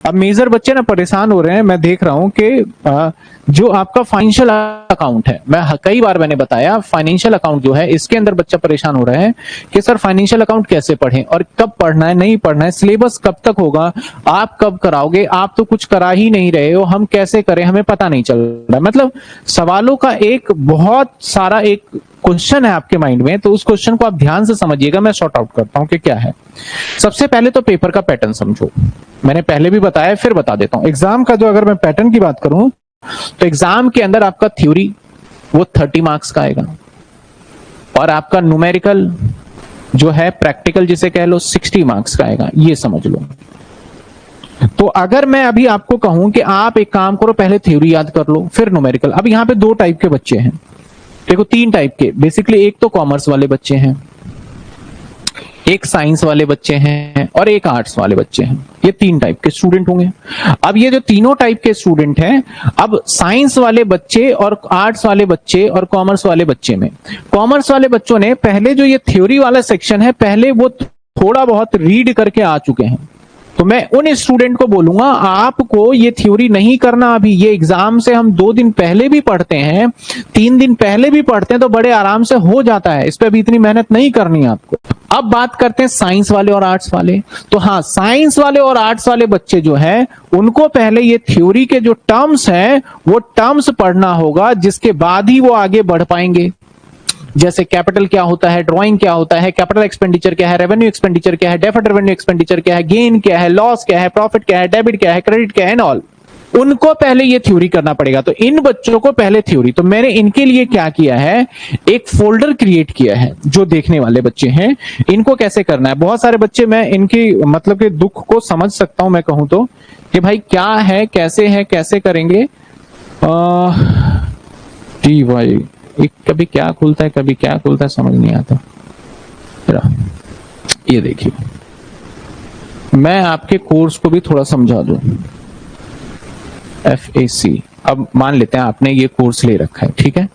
अब मेजर बच्चे ना परेशान हो रहे हैं, मैं देख रहा हूं कि जो आपका फाइनेंशियल अकाउंट है, मैं कई बार मैंने बताया फाइनेंशियल अकाउंट जो है इसके अंदर बच्चा परेशान हो रहा है कि सर फाइनेंशियल अकाउंट कैसे पढ़ें और कब पढ़ना है, नहीं पढ़ना है, सिलेबस कब तक होगा, आप कब कराओगे, आप तो कुछ करा ही नहीं रहे हो, हम कैसे करें, हमें पता नहीं चल रहा। मतलब सवालों का एक बहुत सारा एक क्वेश्चन है आपके माइंड में, तो उस क्वेश्चन को आप ध्यान से समझिएगा, मैं सॉर्ट आउट करता हूं कि क्या है। सबसे पहले तो पेपर का पैटर्न समझो, मैंने पहले भी बताया फिर बता देता हूं। एग्जाम का जो अगर मैं पैटर्न की बात करूं तो एग्जाम के अंदर आपका थ्योरी वो 30 मार्क्स का आएगा और आपका न्यूमेरिकल जो है प्रैक्टिकल जिसे कह लो 60 मार्क्स का आएगा, ये समझ लो। तो अगर मैं अभी आपको कहूं कि आप एक काम करो, पहले थ्योरी याद कर लो फिर न्यूमेरिकल। अब यहां पे दो टाइप के बच्चे हैं, देखो तीन टाइप के बेसिकली, एक तो कॉमर्स वाले बच्चे हैं, एक साइंस वाले बच्चे हैं और एक आर्ट्स वाले बच्चे हैं। ये तीन टाइप के स्टूडेंट होंगे। अब ये जो तीनों टाइप के स्टूडेंट हैं, अब साइंस वाले बच्चे और आर्ट्स वाले बच्चे और कॉमर्स वाले बच्चे में, कॉमर्स वाले बच्चों ने पहले जो ये थ्योरी वाला सेक्शन है पहले वो थोड़ा बहुत रीड करके आ चुके हैं। तो मैं उन स्टूडेंट को बोलूंगा आपको ये थ्योरी नहीं करना अभी, ये एग्जाम से हम 2 दिन पहले भी पढ़ते हैं, 3 दिन पहले भी पढ़ते हैं, तो बड़े आराम से हो जाता है, इस पे अभी इतनी मेहनत नहीं करनी है आपको। अब बात करते हैं साइंस वाले और आर्ट्स वाले। तो हाँ, साइंस वाले और आर्ट्स वाले बच्चे जो है उनको पहले ये थ्योरी के जो टर्म्स हैं वो टर्म्स पढ़ना होगा, जिसके बाद ही वो आगे बढ़ पाएंगे। जैसे कैपिटल क्या होता है, ड्राइंग क्या होता है, कैपिटल एक्सपेंडिचर क्या है, रेवेन्यू एक्सपेंडिचर क्या है, डेफर्ड रेवेन्यू एक्सपेंडिचर क्या है, गेन क्या है, लॉस क्या है, प्रॉफिट क्या है, डेबिट क्या है, क्रेडिट क्या है, एंड ऑल। उनको पहले ये थ्योरी करना पड़ेगा। तो इन बच्चों को पहले थ्योरी, तो मैंने इनके लिए क्या किया है, एक फोल्डर क्रिएट किया है। जो देखने वाले बच्चे हैं इनको कैसे करना है, बहुत सारे बच्चे मैं इनकी मतलब के दुख को समझ सकता हूं, मैं कहूं तो कि भाई क्या है, कैसे करेंगे। जी भाई, कभी क्या खुलता है कभी क्या खुलता है, समझ नहीं आता। ये देखिए, मैं आपके कोर्स को भी थोड़ा समझा दूं। FAC, अब मान लेते हैं आपने ये कोर्स ले रखा है, ठीक है।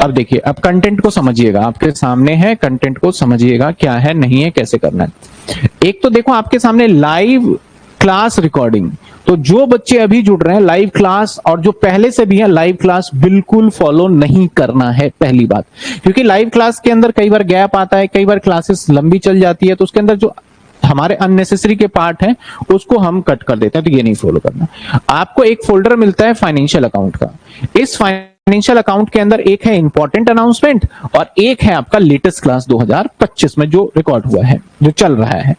अब देखिए, अब कंटेंट को समझिएगा, आपके सामने है, कंटेंट को समझिएगा क्या है नहीं है कैसे करना है। एक तो देखो आपके सामने लाइव क्लास रिकॉर्डिंग, तो जो बच्चे अभी जुड़ रहे हैं लाइव क्लास और जो पहले से भी है लाइव क्लास बिल्कुल फॉलो नहीं करना है, पहली बात। क्योंकि लाइव क्लास के अंदर कई बार गैप आता है, कई बार क्लासेस लंबी चल जाती है, तो उसके अंदर जो हमारे अननेसेसरी के पार्ट हैं उसको हम कट कर देते हैं, तो ये नहीं फॉलो करना। आपको एक फोल्डर मिलता है फाइनेंशियल अकाउंट का। इस फाइनेंशियल अकाउंट के अंदर एक है इंपॉर्टेंट अनाउंसमेंट और एक है आपका लेटेस्ट क्लास 2025 में जो रिकॉर्ड हुआ है, जो चल रहा है।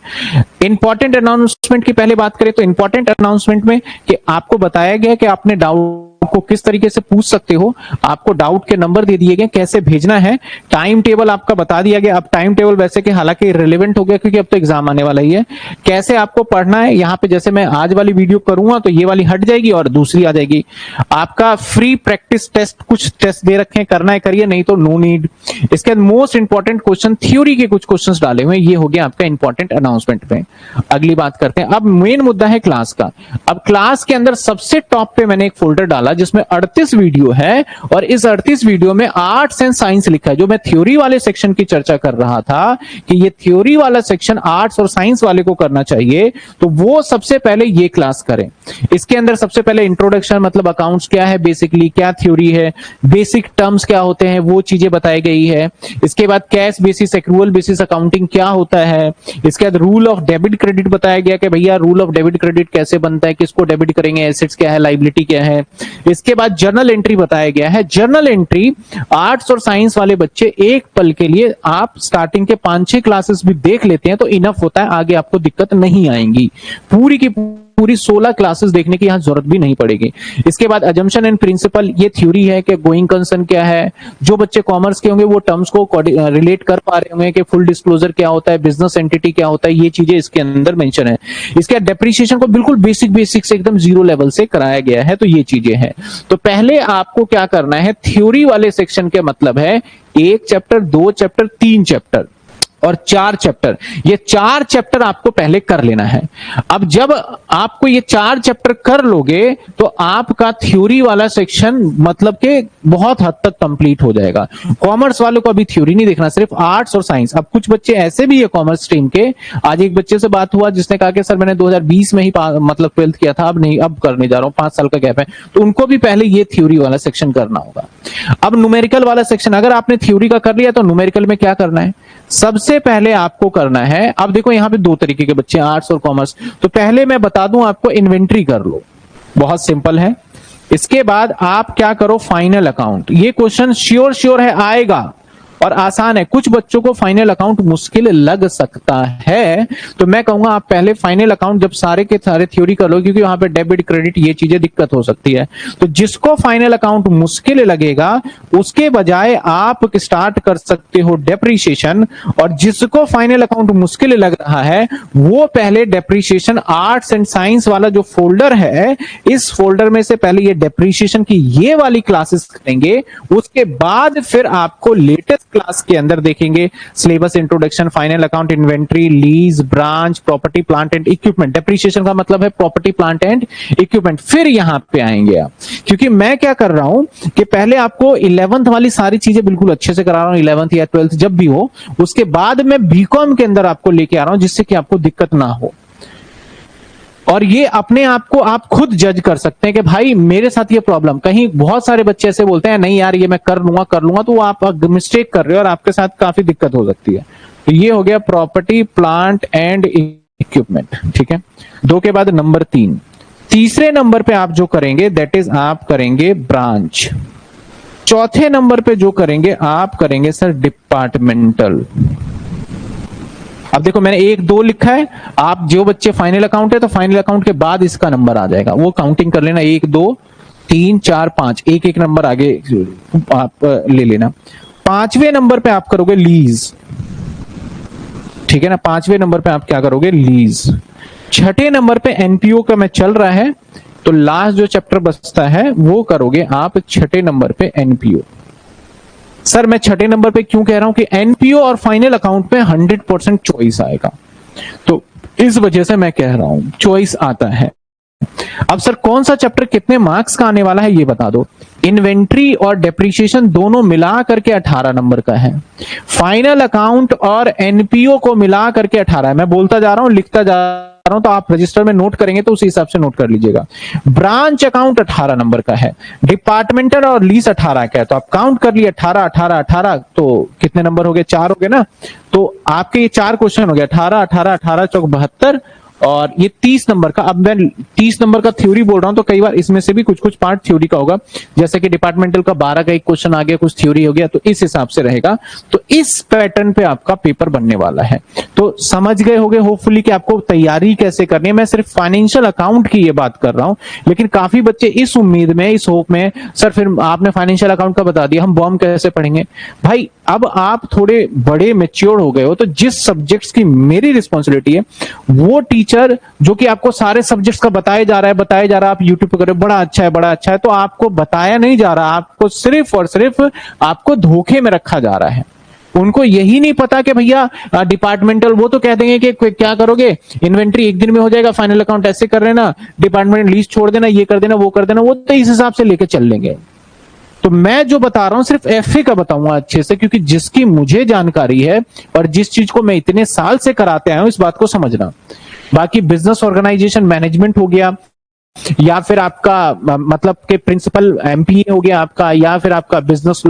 इंपॉर्टेंट अनाउंसमेंट की पहले बात करें तो इंपॉर्टेंट अनाउंसमेंट में कि आपको बताया गया कि आपने डाउट को किस तरीके से पूछ सकते हो, आपको डाउट के नंबर दे दिए गए, कैसे भेजना है, टाइम टेबल आपका बता दिया गया। अब टाइम टेबल वैसे कि हालांकि रिलेवेंट हो गया क्योंकि अब तो एग्जाम आने वाला ही है। कैसे आपको पढ़ना है, यहाँ पे जैसे मैं आज वाली वीडियो करूंगा तो ये वाली हट जाएगी और दूसरी आ जाएगी। आपका फ्री प्रैक्टिस टेस्ट, कुछ टेस्ट दे रखे हैं, करना है करिए, नहीं तो नो नीड। इसके बाद मोस्ट इंपॉर्टेंट क्वेश्चन, थ्योरी के कुछ क्वेश्चन डाले हुए, ये हो गया आपका इंपॉर्टेंट अनाउंसमेंट में। अगली बात करते हैं, अब मेन मुद्दा है क्लास का। अब क्लास के अंदर सबसे टॉप पे मैंने एक फोल्डर डाला जिसमें 38 वीडियो है और इस 38 वीडियो में आर्ट्स एंड साइंस लिखा है। जो मैं थ्योरी वाले सेक्शन की चर्चा कर रहा था कि ये थ्योरी वाला सेक्शन आर्ट्स और साइंस वाले को करना चाहिए, तो वो सबसे पहले ये क्लास करें। इसके अंदर सबसे पहले इंट्रोडक्शन, मतलब अकाउंट्स क्या है, बेसिकली क्या थ्योरी है, बेसिक टर्म्स क्या होते हैं, वो चीजें बताई गई है। इसके बाद cash basis, accrual basis accounting क्या होता है। इसके बाद रूल ऑफ डेबिट क्रेडिट बताया गया कि भैया रूल ऑफ डेबिट क्रेडिट कैसे बनता है, किसको डेबिट करेंगे, एसेट्स क्या है, लायबिलिटी क्या है। इसके बाद जर्नल एंट्री बताया गया है। जर्नल एंट्री आर्ट्स और साइंस वाले बच्चे एक पल के लिए आप स्टार्टिंग के 5-6 क्लासेस भी देख लेते हैं तो इनफ होता है, आगे आपको दिक्कत नहीं आएंगी। पूरी की पूरी 16 क्लासेस देखने की यहां जरूरत भी नहीं पड़ेगी। इसके बाद अजम्पशन एंड प्रिंसिपल, ये थ्योरी है कि गोइंग कंसर्न क्या है। जो बच्चे कॉमर्स के होंगे वो टर्म्स को रिलेट कर पा रहे होंगे कि फुल डिस्क्लोजर क्या होता है, बिजनेस एंटिटी क्या होता है, ये चीजें इसके अंदर मेंशन है। इसके बाद डेप्रिसिएशन को बिल्कुल बेसिक से एकदम जीरो लेवल से कराया गया है, तो ये चीजें हैं। तो पहले आपको क्या करना है, थ्योरी वाले सेक्शन के मतलब है 1 चैप्टर, 2 चैप्टर, 3 चैप्टर। और 4 चैप्टर, ये 4 चैप्टर आपको पहले कर लेना है। अब जब आपको ये 4 चैप्टर कर लोगे तो आपका थ्योरी वाला सेक्शन मतलब कि बहुत हद तक कंप्लीट हो जाएगा। कॉमर्स वालों को अभी थ्योरी नहीं देखना, सिर्फ आर्ट्स और साइंस। अब कुछ बच्चे ऐसे भी है कॉमर्स स्ट्रीम के, आज एक बच्चे से बात हुआ जिसने कहा कि सर मैंने 2020 में ही मतलब 12th किया था, अब नहीं, अब करने जा रहा हूं, 5 साल का गैप है। तो उनको भी पहले ये थ्योरी वाला सेक्शन करना होगा। अब न्यूमेरिकल वाला सेक्शन अगर आपने थ्योरी का कर लिया तो न्यूमेरिकल में क्या करना है, सबसे पहले आपको करना है, अब देखो यहां पे 2 तरीके के बच्चे, आर्ट्स और कॉमर्स। तो पहले मैं बता दूं आपको, इन्वेंट्री कर लो, बहुत सिंपल है। इसके बाद आप क्या करो, फाइनल अकाउंट। ये क्वेश्चन श्योर है आएगा और आसान है। कुछ बच्चों को फाइनल अकाउंट मुश्किल लग सकता है, तो मैं कहूंगा आप पहले फाइनल अकाउंट जब सारे के सारे थ्योरी कर लो, क्योंकि वहां पे डेबिट क्रेडिट ये चीजें दिक्कत हो सकती है। तो जिसको फाइनल अकाउंट मुश्किल लगेगा उसके बजाय आप स्टार्ट कर सकते हो डेप्रीशिएशन, और जिसको फाइनल अकाउंट मुश्किल लग रहा है वो पहले डेप्रीशिएशन आर्ट्स एंड साइंस वाला जो फोल्डर है, इस फोल्डर में से पहले ये डेप्रीशिएशन की ये वाली क्लासेस करेंगे। उसके बाद फिर आपको लेटेस्ट क्लास के अंदर देखेंगे syllabus, introduction, final account, inventory, lease, branch, property, plant and equipment. Depreciation का मतलब है प्रॉपर्टी, प्लांट एंड इक्विपमेंट। फिर यहां पे आएंगे आप, क्योंकि मैं क्या कर रहा हूं कि पहले आपको 11th वाली सारी चीजें बिल्कुल अच्छे से करा रहा हूं, 11th या 12th जब भी हो, उसके बाद मैं बीकॉम के अंदर आपको लेके आ रहा हूं, जिससे कि आपको दिक्कत ना हो। और ये अपने आप को आप खुद जज कर सकते हैं कि भाई मेरे साथ ये प्रॉब्लम, कहीं बहुत सारे बच्चे ऐसे बोलते हैं नहीं यार ये मैं कर लूंगा, तो आप मिस्टेक कर रहे हो और आपके साथ काफी दिक्कत हो सकती है। तो ये हो गया प्रॉपर्टी, प्लांट एंड इक्विपमेंट, ठीक है। 2 के बाद नंबर 3, तीसरे नंबर पे आप जो करेंगे दैट इज आप करेंगे ब्रांच। चौथे नंबर पे जो करेंगे आप करेंगे सर डिपार्टमेंटल। अब देखो मैंने 1 2 लिखा है, आप जो बच्चे फाइनल अकाउंट है तो फाइनल अकाउंट के बाद इसका नंबर आ जाएगा, वो काउंटिंग कर लेना, 1 2 3 4 5, एक नंबर आगे आप ले लेना। 5वें नंबर पे आप करोगे लीज, ठीक है ना, 5वें नंबर पे आप क्या करोगे, लीज। 6ठे नंबर पे एनपीओ का मैं चल रहा है, तो लास्ट जो चैप्टर बचता है वो करोगे आप 6ठे नंबर पे एनपीओ। सर मैं 6ठे नंबर पे क्यों कह रहा हूं कि एनपीओ और फाइनल अकाउंट पे 100% चॉइस आएगा, तो इस वजह से मैं कह रहा हूं चॉइस आता है। अब सर कौन सा चैप्टर कितने मार्क्स का आने वाला है ये बता दो। इन्वेंट्री और डेप्रिसिएशन दोनों मिला करके 18 नंबर का है, फाइनल अकाउंट और एनपीओ को मिला करके 18 है। मैं बोलता जा रहा हूं, लिखता जा रहा हूं, तो आप रजिस्टर में नोट करेंगे तो उसी हिसाब से नोट कर लीजिएगा। ब्रांच अकाउंट 18 नंबर का है, डिपार्टमेंटल और लीज 18 का है, तो आप काउंट कर लिए 18 18 18, तो कितने नंबर हो गए, 4 हो गए ना। तो आपके ये 4 क्वेश्चन हो गए, 18 18 18 चौक 72, और ये 30 नंबर का। अब मैं 30 नंबर का थ्योरी बोल रहा हूं, तो कई बार इसमें से भी कुछ कुछ पार्ट थ्योरी का होगा, जैसे कि डिपार्टमेंटल का 12 का एक क्वेश्चन आ गया, कुछ थ्योरी हो गया, तो इस हिसाब से रहेगा। तो इस पैटर्न पे आपका पेपर बनने वाला है। तो समझ गए होंगे होपफुली कि आपको तैयारी कैसे करनी है। मैं सिर्फ फाइनेंशियल अकाउंट की ये बात कर रहा हूं, लेकिन काफी बच्चे इस उम्मीद में, इस होप में, सर फिर आपने फाइनेंशियल अकाउंट का बता दिया, हम बॉम्ब कैसे पढ़ेंगे। भाई अब आप थोड़े बड़े मैच्योर हो गए हो, तो जिस सब्जेक्ट्स की मेरी रिस्पॉन्सिबिलिटी है वो टीचर जो कि आपको सारे सब्जेक्ट्स का बताया जा रहा है, आप यूट्यूब पे कर रहे हो, बड़ा अच्छा है, तो आपको बताया नहीं जा रहा, आपको सिर्फ और सिर्फ आपको धोखे में रखा जा रहा है। उनको यही नहीं पता कि भैया डिपार्टमेंटल, वो तो कह देंगे कि क्या करोगे, इन्वेंट्री 1 दिन में हो जाएगा, फाइनल अकाउंट ऐसे कर लेना, डिपार्टमेंट लीज छोड़ देना, ये कर देना, वो कर देना, वो तो इस हिसाब से लेके चल लेंगे। तो मैं जो बता रहा हूं सिर्फ एफए का बताऊंगा अच्छे से, क्योंकि जिसकी मुझे जानकारी है और जिस चीज को मैं इतने साल से कराते आया हूं, इस बात को समझना। बाकी बिजनेस ऑर्गेनाइजेशन मैनेजमेंट हो गया, या फिर आपका मतलब के प्रिंसिपल एमपीए हो गया आपका, या फिर आपका बिजनेस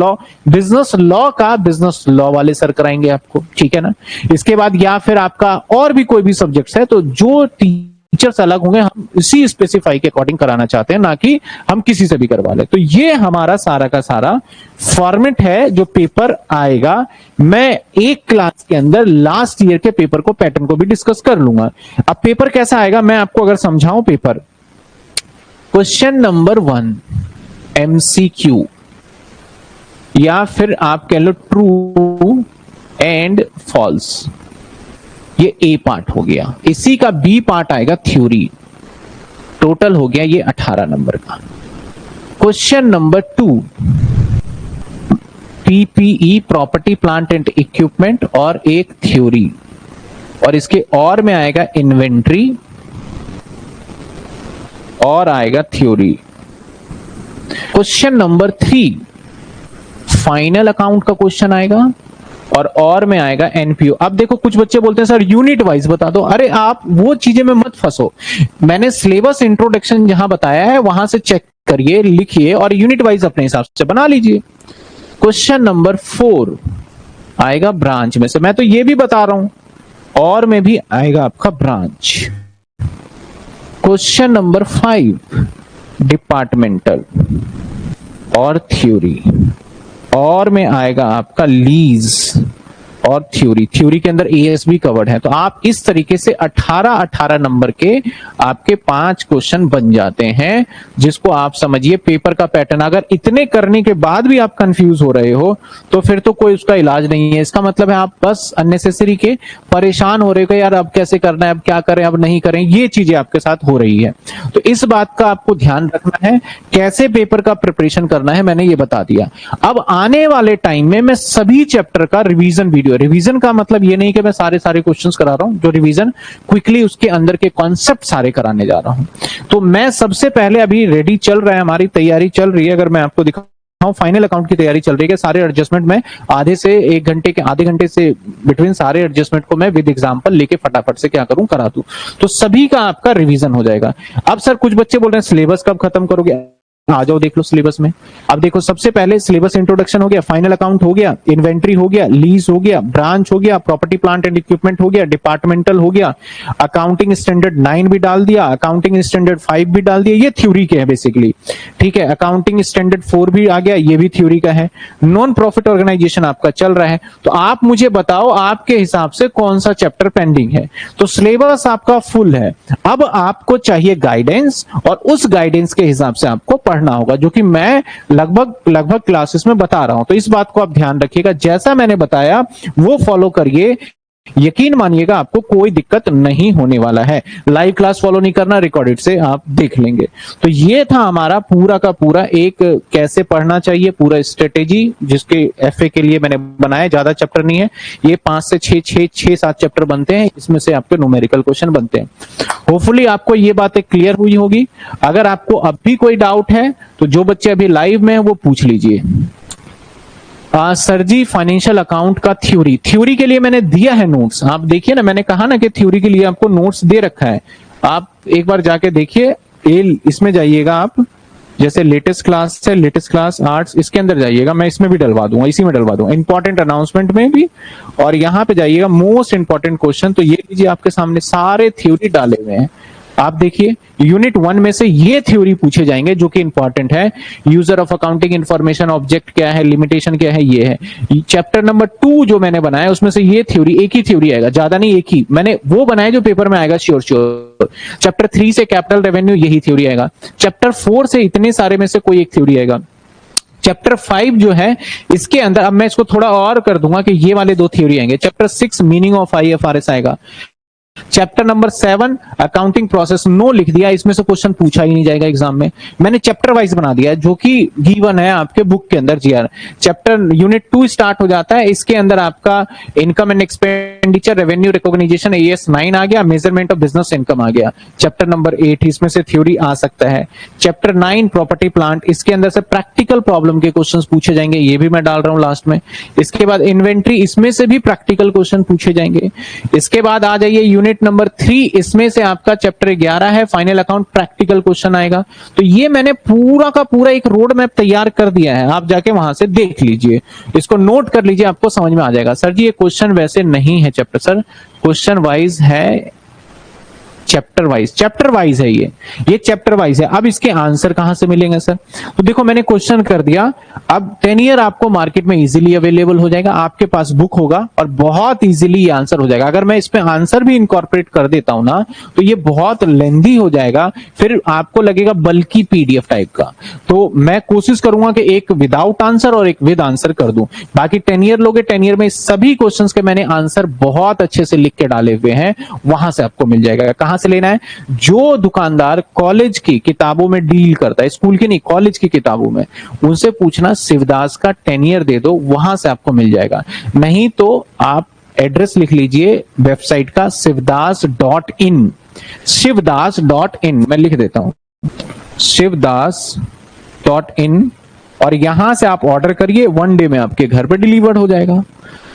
लॉ का बिजनेस लॉ वाले सर कराएंगे आपको, ठीक है ना। इसके बाद या फिर आपका और भी कोई भी सब्जेक्ट्स है, तो जो टीचर्स अलग होंगे, हम इसी स्पेसिफाई के अकॉर्डिंग कराना चाहते हैं, ना कि हम किसी से भी करवा ले। तो ये हमारा सारा का सारा फॉर्मेट है जो पेपर आएगा। मैं एक क्लास के अंदर लास्ट ईयर के पेपर को, पैटर्न को भी डिस्कस कर लूंगा। अब पेपर कैसा आएगा मैं आपको अगर समझाऊं, पेपर क्वेश्चन नंबर 1 एमसीक्यू, या फिर आप कह लो ट्रू एंड फॉल्स, ये ए पार्ट हो गया। इसी का बी पार्ट आएगा थ्योरी, टोटल हो गया ये 18 नंबर का। Question number 2, PPE property plant and equipment और एक थ्योरी, और इसके और में आएगा इन्वेंट्री और आएगा theory. Question number 3 final account का क्वेश्चन आएगा और में आएगा एनपीओ। अब देखो कुछ बच्चे बोलते हैं सर यूनिट वाइज बता दो। अरे आप वो चीजें में मत फंसो, मैंने सिलेबस इंट्रोडक्शन जहां बताया है वहां से चेक करिए, लिखिए और यूनिट वाइज अपने हिसाब से बना लीजिए। क्वेश्चन नंबर 4 आएगा ब्रांच में से, मैं तो ये भी बता रहा हूं, और में भी आएगा आपका ब्रांच। क्वेश्चन नंबर 5 डिपार्टमेंटल और थ्योरी, और में आएगा आपका लीज और थ्योरी। थ्योरी के अंदर एएस भी कवर्ड है। तो आप इस तरीके से 18 नंबर के आपके 5 क्वेश्चन बन जाते हैं, जिसको आप समझिए पेपर का पैटर्न। अगर इतने करने के बाद भी आप कंफ्यूज हो रहे हो तो फिर तो कोई उसका इलाज नहीं है। इसका मतलब है आप बस अननेसेसरी के परेशान हो रहे हो, यार अब कैसे करना है, अब क्या करें, अब नहीं करें, ये चीजें आपके साथ हो रही है। तो इस बात का आपको ध्यान रखना है, कैसे पेपर का प्रिपरेशन करना है मैंने ये बता दिया। अब आने वाले टाइम में मैं सभी चैप्टर का रिवीजन वीडियो, रिवीजन का मतलब ये नहीं कि मैं सारे क्वेश्चंस करा रहा हूं, जो रिवीजन क्विकली उसके अंदर के कॉन्सेप्ट सारे कराने जा रहा हूं। तो मैं सबसे पहले, अभी रेडी चल रहा है, हमारी तैयारी चल रही है। अगर मैं आपको दिखाऊं फाइनल अकाउंट की तैयारी चल रही है, सारे एडजस्टमेंट में आधे घंटे से बिटवीन सारे एडजस्टमेंट को मैं विद एग्जांपल लेके फटाफट से क्या करूं, करा दूं। तो सभी का आपका रिवीजन हो जाएगा। अब सर कुछ बच्चे बोल रहे हैं सिलेबस कब खत्म करोगे, आ जाओ देख लो सिलेबस में। अब देखो सबसे पहले सिलेबस इंट्रोडक्शन हो गया, फाइनल अकाउंट हो गया, इन्वेंट्री हो गया, लीज हो गया, ब्रांच हो गया, प्रॉपर्टी प्लांट एंड इक्विपमेंट हो गया, डिपार्टमेंटल हो गया, अकाउंटिंग स्टैंडर्ड 9 भी डाल दिया, अकाउंटिंग स्टैंडर्ड 5 भी डाल दिया, ये थ्योरी के है बेसिकली। ठीक है, अकाउंटिंग स्टैंडर्ड 4 भी आ गया, ये भी थ्योरी का है। नॉन प्रॉफिट ऑर्गेनाइजेशन आपका चल रहा है। तो आप मुझे बताओ आपके हिसाब से कौन सा चैप्टर पेंडिंग है। तो सिलेबस आपका फुल है। अब आपको चाहिए गाइडेंस, और उस गाइडेंस के हिसाब से आपको पढ़ना होगा, जो कि मैं लगभग क्लासेस में बता रहा हूं। तो इस बात को आप ध्यान रखिएगा, जैसा मैंने बताया वो फॉलो करिए। यकीन मानिएगा आपको कोई दिक्कत नहीं होने वाला है। लाइव क्लास फॉलो नहीं करना, रिकॉर्डेड से आप देख लेंगे। तो ये था हमारा पूरा का पूरा एक कैसे पढ़ना चाहिए पूरा स्ट्रेटेजी, जिसके एफए के लिए मैंने बनाया। ज्यादा चैप्टर नहीं है, ये 5 से 6-7 चैप्टर बनते हैं, इसमें से आपके न्यूमेरिकल क्वेश्चन बनते हैं। होपफुली आपको ये बातें क्लियर हुई होगी। अगर आपको अब भी कोई डाउट है तो जो बच्चे अभी लाइव में है वो पूछ लीजिए। सर जी फाइनेंशियल अकाउंट का थ्योरी के लिए मैंने दिया है नोट्स, आप देखिए ना, मैंने कहा ना कि थ्योरी के लिए आपको नोट्स दे रखा है। आप एक बार जाके देखिए, इसमें जाइएगा आप, जैसे लेटेस्ट क्लास है, लेटेस्ट क्लास आर्ट्स, इसके अंदर जाइएगा, मैं इसमें भी डलवा दूंगा, इसी में डलवा दूंगा, इंपॉर्टेंट अनाउंसमेंट में भी। और यहाँ पे जाइएगा मोस्ट इंपॉर्टेंट क्वेश्चन, तो ये लीजिए आपके सामने सारे थ्योरी डाले हुए हैं। आप देखिए यूनिट 1 में से ये थ्योरी पूछे जाएंगे जो कि इंपॉर्टेंट है। User of accounting information, object क्या है, लिमिटेशन क्या है, ये है। चैप्टर नंबर 2 जो मैंने बनाया उसमें से ये थ्योरी, एक ही थ्योरी आएगा, ज्यादा नहीं, एक ही मैंने वो बनाया जो पेपर में आएगा श्योर। चैप्टर 3 से कैपिटल रेवेन्यू, यही थ्योरी आएगा। चैप्टर 4 से इतने सारे में से कोई एक थ्योरी आएगा। चैप्टर 5 जो है इसके अंदर, अब मैं इसको थोड़ा और कर दूंगा कि ये वाले 2 थ्योरी आएंगे। चैप्टर 6 मीनिंग ऑफ आईएफआरएस आएगा। चैप्टर नंबर 7 अकाउंटिंग प्रोसेस, नो लिख दिया, इसमें से क्वेश्चन पूछा ही नहीं जाएगा एग्जाम में। मैंने चैप्टर वाइज बना दिया जो कि गिवन है आपके बुक के अंदर जीआर। चैप्टर यूनिट 2 स्टार्ट हो जाता है, इसके अंदर आपका income and expenditure, revenue recognition, as 9 आ गया, मेजरमेंट ऑफ बिजनेस इनकम आ गया। चैप्टर नंबर 8 इसमें से थ्योरी आ सकता है। चैप्टर 9 प्रॉपर्टी प्लांट, इसके अंदर से प्रैक्टिकल प्रॉब्लम के क्वेश्चंस पूछे जाएंगे, ये भी मैं डाल रहा हूं लास्ट में। इसके बाद इन्वेंट्री, इसमें से भी प्रैक्टिकल क्वेश्चन पूछे जाएंगे। इसके बाद आ जाइए यूनिट नंबर 3, इसमें से आपका चैप्टर 11 है, फाइनल अकाउंट, प्रैक्टिकल क्वेश्चन आएगा। तो ये मैंने पूरा का पूरा एक रोड मैप तैयार कर दिया है, आप जाके वहां से देख लीजिए, इसको नोट कर लीजिए, आपको समझ में आ जाएगा। सर जी ये क्वेश्चन वैसे नहीं है चैप्टर, सर क्वेश्चन वाइज है, चैप्टर वाइज है, ये चैप्टर वाइज है। अब इसके आंसर कहां से मिलेंगे सर? तो देखो मैंने क्वेश्चन कर दिया, अब 10 ईयर आपको मार्केट में इजीली अवेलेबल हो जाएगा, आपके पास बुक होगा और बहुत इजीली ये आंसर हो जाएगा। अगर मैं इस पे आंसर भी इनकॉर्पोरेट कर देता हूं ना तो ये बहुत लेंथी हो जाएगा, फिर आपको लगेगा बल्कि पीडीएफ टाइप का। तो मैं कोशिश करूंगा कि एक विदाउट आंसर और एक विद आंसर कर दूं। बाकी 10 ईयर लोगे, 10 ईयर में सभी क्वेश्चंस के मैंने आंसर बहुत अच्छे से लिख के डाले हुए हैं, वहां से आपको मिल जाएगा। कहां से लेना है? जो दुकानदार कॉलेज की किताबों में डील करता है, स्कूल की नहीं, कॉलेज की किताबों में, उनसे पूछना शिवदास का 10 ईयर दे दो, वहां से आपको मिल जाएगा। नहीं तो आप एड्रेस लिख लीजिए वेबसाइट का, शिवदास.in, शिवदास.in, मैं लिख देता हूं, शिवदास.in, और यहां से आप ऑर्डर करिए, 1 डे में आपके घर पे डिलीवर्ड हो जाएगा।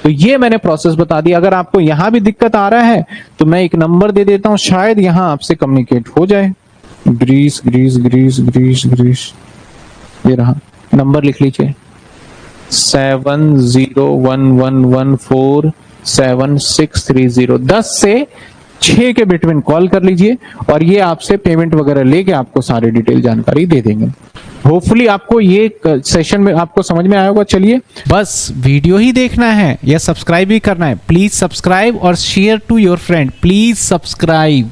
तो ये मैंने प्रोसेस बता दिया। अगर आपको यहां भी दिक्कत आ रहा है तो मैं एक नंबर दे देता हूं, शायद यहां आपसे कम्युनिकेट हो जाए। ग्रीस ग्रीस ग्रीस ग्रीस ग्रीस, ये रहा नंबर, लिख लीजिए 7011147630। 10 से 6 के बिटवीन कॉल कर लीजिए और ये आपसे पेमेंट वगैरह लेके आपको सारी डिटेल जानकारी दे देंगे। होपफुली आपको ये सेशन में आपको समझ में आया होगा। चलिए, बस वीडियो ही देखना है या सब्सक्राइब भी करना है, प्लीज सब्सक्राइब और share to your friend, please subscribe.